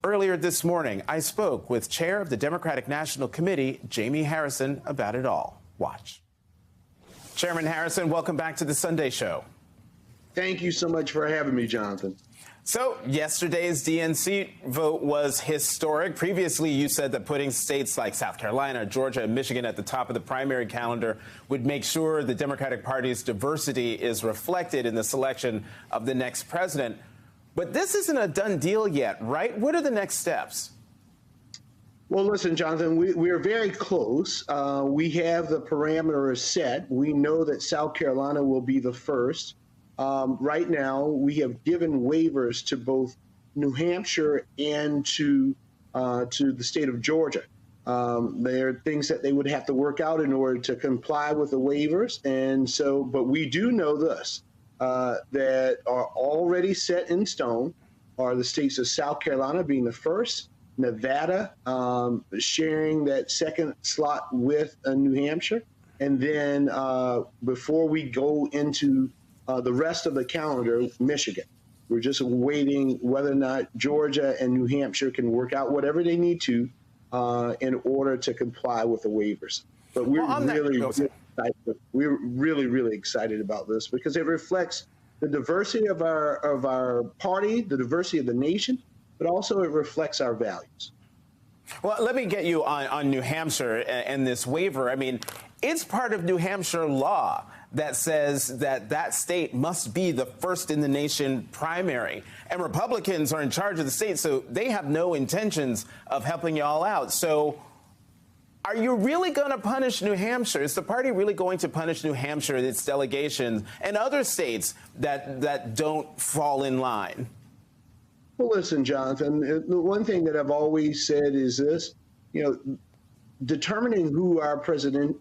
Earlier this morning, I spoke with Chair of the Democratic National Committee, Jamie Harrison, about it all. Watch. Chairman Harrison, welcome back to the Sunday Show. Thank you so much for having me, Jonathan. So yesterday's DNC vote was historic. Previously, you said that putting states like South Carolina, Georgia, and Michigan at the top of the primary calendar would make sure the Democratic Party's diversity is reflected in the selection of the next president. But this isn't a done deal yet, right? What are the next steps? Well, listen, Jonathan, we are very close. We have the parameters set. We know that South Carolina will be the first. Right now, we have given waivers to both New Hampshire and to the state of Georgia. There are things that they would have to work out in order to comply with the waivers. And so, but we do know this, that are already set in stone are the states of South Carolina being the first, Nevada sharing that second slot with New Hampshire. And then before we go into the rest of the calendar, Michigan. We're just waiting whether or not Georgia and New Hampshire can work out whatever they need to in order to comply with the waivers. But we're really excited about this because it reflects the diversity of our party, the diversity of the nation, but also it reflects our values. Well, let me get you on New Hampshire and this waiver. I mean, it's part of New Hampshire law that says that that state must be the first in the nation primary. And Republicans are in charge of the state, so they have no intentions of helping you all out. So are you really going to punish New Hampshire? Is the party really going to punish New Hampshire, its delegations, and other states that don't fall in line? Well, listen, Jonathan, the one thing that I've always said is this, determining who our president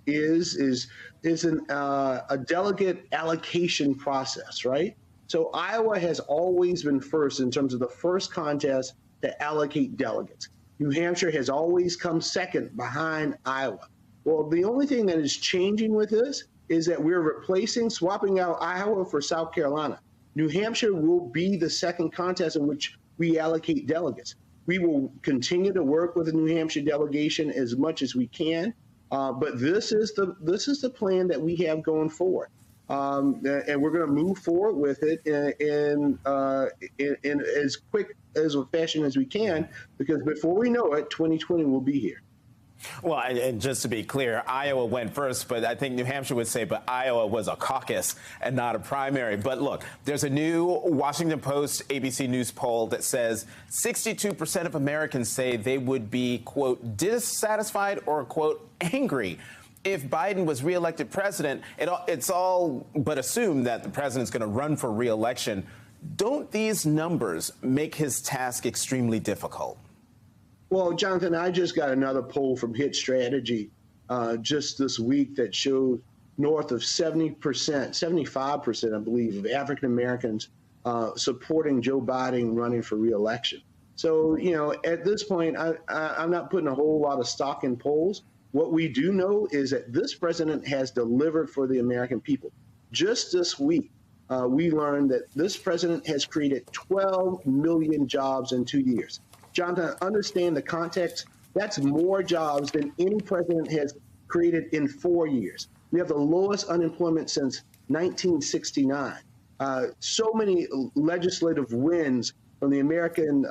is a delegate allocation process, right? So Iowa has always been first in terms of the first contest to allocate delegates. New Hampshire has always come second behind Iowa. Well, the only thing that is changing with this is that we're swapping out Iowa for South Carolina. New Hampshire will be the second contest in which we allocate delegates. We will continue to work with the New Hampshire delegation as much as we can, but this is the plan that we have going forward, and we're going to move forward with it in as quick as a fashion as we can, because before we know it, 2020 will be here. Well, and just to be clear, Iowa went first, but I think New Hampshire would say, but Iowa was a caucus and not a primary. But look, there's a new Washington Post ABC News poll that says 62% of Americans say they would be, quote, dissatisfied or, quote, angry if Biden was reelected president. It's all but assumed that the president's going to run for reelection. Don't these numbers make his task extremely difficult? Well, Jonathan, I just got another poll from Hit Strategy just this week that showed north of 70%, 75%, I believe, of African Americans supporting Joe Biden running for reelection. So, at this point, I'm not putting a whole lot of stock in polls. What we do know is that this president has delivered for the American people. Just this week, we learned that this president has created 12 million jobs in 2 years. Jonathan, understand the context. That's more jobs than any president has created in 4 years. We have the lowest unemployment since 1969. So many legislative wins, from the American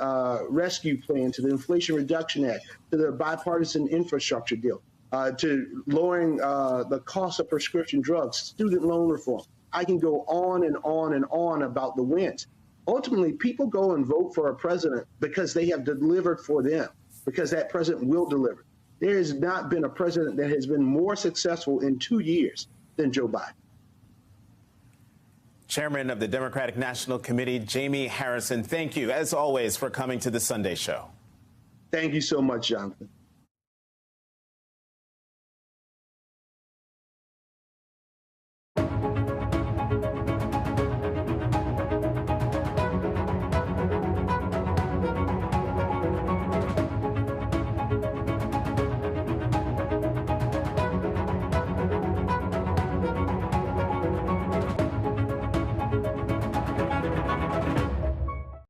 Rescue Plan to the Inflation Reduction Act to the bipartisan infrastructure deal, to lowering the cost of prescription drugs, student loan reform. I can go on and on and on about the wins. Ultimately, people go and vote for a president because they have delivered for them, because that president will deliver. There has not been a president that has been more successful in 2 years than Joe Biden. Chairman of the Democratic National Committee, Jamie Harrison, thank you, as always, for coming to the Sunday Show. Thank you so much, Jonathan.